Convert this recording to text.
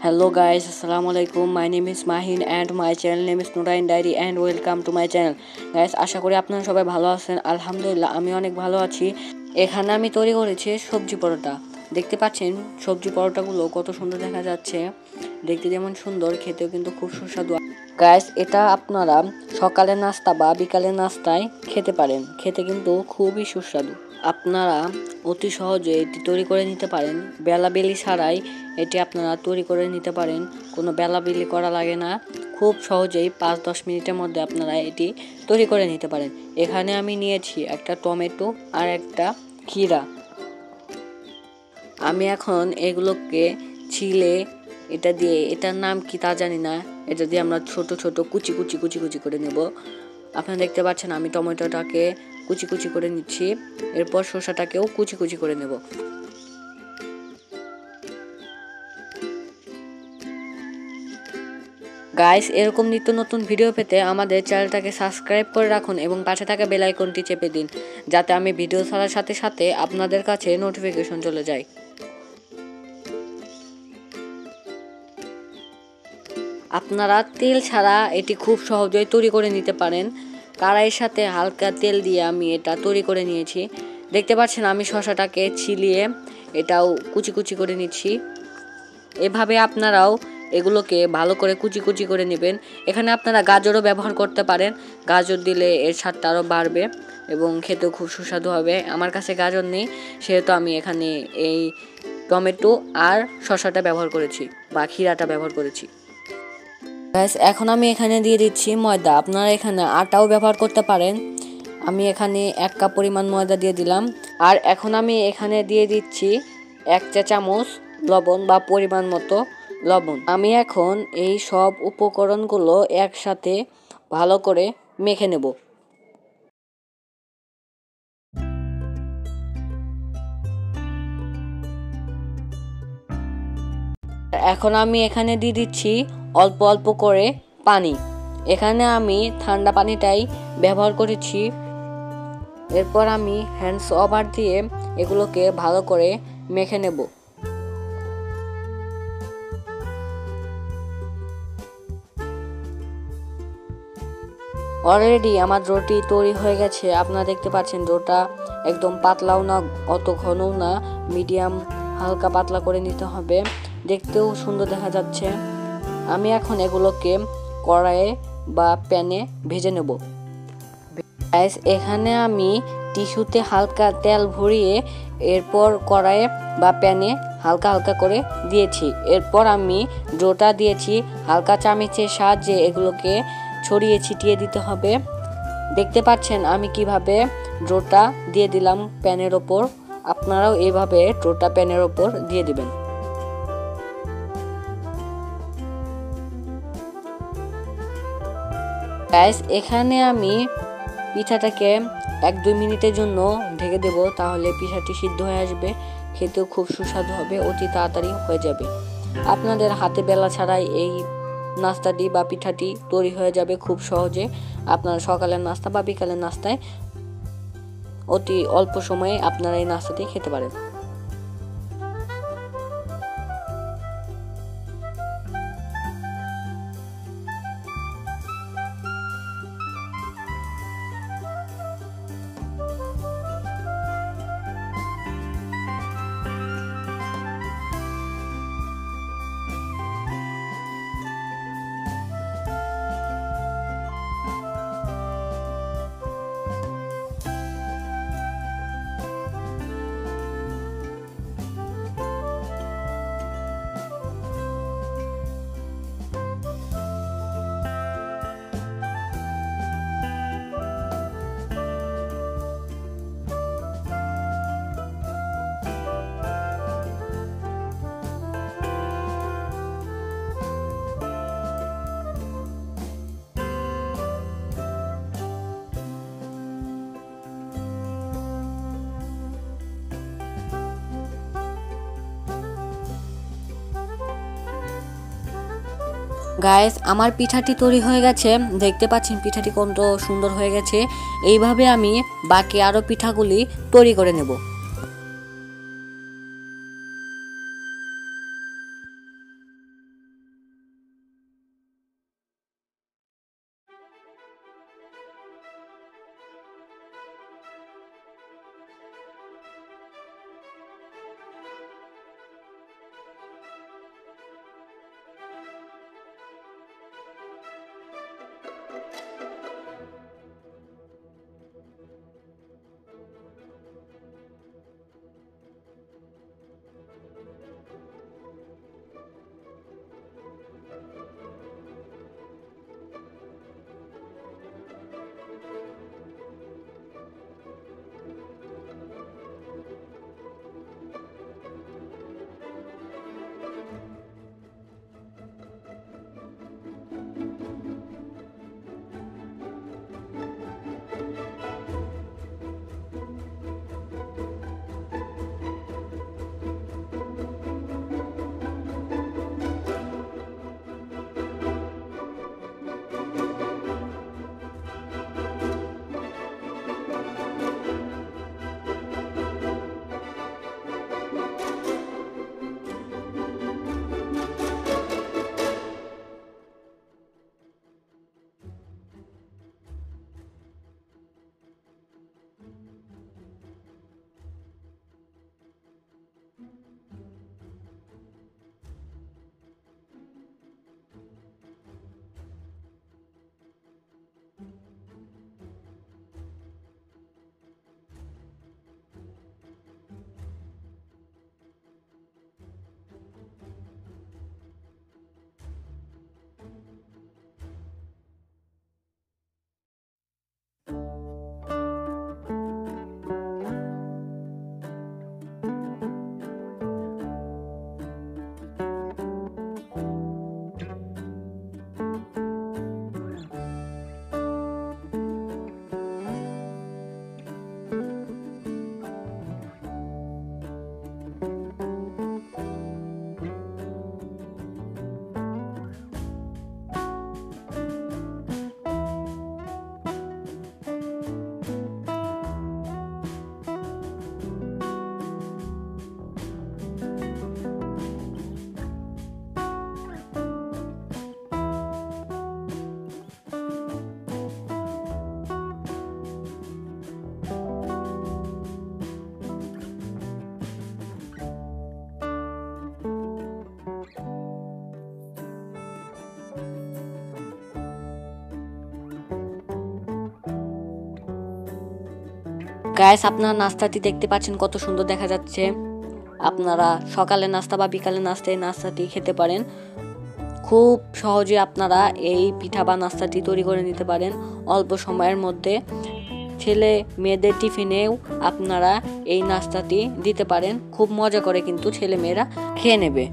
Hello guys, assalamu alaikum. My name is Mahin and my channel name is Nurain Diary and welcome to my channel. Guys, আশা করি আপনারা সবাই ভালো আছেন। আলহামদুলিল্লাহ আমি অনেক ভালো আছি। এখানে আমি তৈরি করেছি সবজি পরোটা। দেখতে পাচ্ছেন সবজি পরোটাগুলো কত সুন্দর দেখা যাচ্ছে। দেখতে যেমন সুন্দর, খেতেও কিন্তু খুব সুস্বাদু। গাইস, এটা আপনারা সকালের নাস্তা বা বিকালের নাস্তায় খেতে পারেন। খেতে কিন্তু খুবই সুস্বাদু। আপনারা অতি সহজে এটি তৈরি করে নিতে পারেন। বেলাবেলি ছাড়াই এটি আপনারা তৈরি করে নিতে পারেন। কোনো বেলাবেলি করা লাগে না। খুব সহজেই 5-10 মিনিটের মধ্যে আপনারা এটি তৈরি করে নিতে পারেন। এখানে আমি নিয়েছি একটা টমেটো আর একটা ক্ষীরা। আমি এখন এগুলোকে ছিলে এটা দিয়ে, এটার নাম কি তা জানি না, এটা দিয়ে আমরা ছোট ছোট কুচি করে নেব। আপনারা দেখতে পাচ্ছেন আমি টমেটোটাকে কুচি করে নিচ্ছি। এরপর শসাটাকেও কুচি করে নেব। গাইস, এরকম নিত্য নতুন ভিডিও পেতে আমাদের চ্যানেলটাকে সাবস্ক্রাইব করে রাখুন এবং পাশে থাকা বেল আইকনটি চেপে দিন, যাতে আমি ভিডিও ছাড়ার সাথে সাথে আপনাদের কাছে নোটিফিকেশন চলে যায়। আপনারা তেল ছাড়া এটি খুব সহজেই তৈরি করে নিতে পারেন। কড়াইয়ের সাথে হালকা তেল দিয়ে আমি এটা তৈরি করে নিয়েছি। দেখতে পাচ্ছেন আমি শসাটাকে ছিলিয়ে এটাও কুচি করে নিচ্ছি। এভাবে আপনারাও এগুলোকে ভালো করে কুচি করে নেবেন। এখানে আপনারা গাজরও ব্যবহার করতে পারেন। গাজর দিলে এর স্বাদটা আরও বাড়বে এবং খেতেও খুব সুস্বাদু হবে। আমার কাছে গাজর নেই, সেহেতু আমি এখানে এই টমেটো আর শসাটা ব্যবহার করেছি বা ক্ষীরাটা ব্যবহার করেছি। এখন আমি এখানে দিয়ে দিচ্ছি ময়দা। আপনারা এখানে আটাও ব্যবহার করতে পারেন। আমি এখানে 1 কাপ পরিমাণ ময়দা দিয়ে দিলাম। আর এখন আমি এখানে দিয়ে দিচ্ছি 1 চা চামচ লবণ বা পরিমাণ মতো লবণ। আমি এখন এই সব উপকরণগুলো একসাথে ভালো করে মেখে নেব। এখন আমি এখানে দিয়ে দিচ্ছি অল্প করে পানি। এখানে আমি ঠান্ডা পানিটাই ব্যবহার করেছি। এরপর আমি হ্যান্ডস ওভার দিয়ে এগুলোকে ভালো করে মেখে নেব। অলরেডি আমার ডোটি তৈরি হয়ে গেছে। আপনারা দেখতে পাচ্ছেন ডোটা একদম পাতলাও না অত ঘনও না, মিডিয়াম হালকা পাতলা করে নিতে হবে। দেখতেও সুন্দর দেখা যাচ্ছে। আমি এখন এগুলোকে কড়াইয়ে বা প্যানে ভেজে নেব। এখানে আমি টিস্যুতে হালকা তেল ভরিয়ে এরপর কড়াইয়ে বা প্যানে হালকা করে দিয়েছি। এরপর আমি ডোটা দিয়েছি। হালকা চামচের সাহায্যে এগুলোকে ছড়িয়ে ছিটিয়ে দিতে হবে। দেখতে পাচ্ছেন আমি কিভাবে ডোটা দিয়ে দিলাম প্যানের ওপর। আপনারাও এইভাবে ডোটা প্যানের ওপর দিয়ে দিবেন। গাইস, এখানে আমি পিঠাটাকে 1-2 মিনিটের জন্য ঢেকে দেব, তাহলে পিঠাটি সিদ্ধ হয়ে আসবে। খেতেও খুব সুস্বাদু হবে, অতি তাড়াতাড়ি হয়ে যাবে। আপনাদের হাতে বেলা ছাড়াই এই নাস্তাটি বা পিঠাটি তৈরি হয়ে যাবে খুব সহজে। আপনারা সকালের নাস্তা বা বিকালের নাস্তায় অতি অল্প সময়ে আপনারা এই নাস্তাটি খেতে পারেন। গাইস, আমার পিঠাটি তৈরি হয়ে গেছে। দেখতে পাচ্ছেন পিঠাটি কত সুন্দর হয়ে গেছে। এইভাবে আমি বাকি আরো পিঠাগুলি তৈরি করে নেব। গাইস, আপনারা নাস্তাটি দেখতে পাচ্ছেন কত সুন্দর দেখা যাচ্ছে। আপনারা সকালে নাস্তা বা বিকালে নাস্তা এই নাস্তাটি খেতে পারেন। খুব সহজে আপনারা এই পিঠা বা নাস্তাটি তৈরি করে নিতে পারেন অল্প সময়ের মধ্যে। ছেলে মেয়েদের টিফিনেও আপনারা এই নাস্তাটি দিতে পারেন, খুব মজা করে কিন্তু ছেলে মেয়েরা খেয়ে নেবে।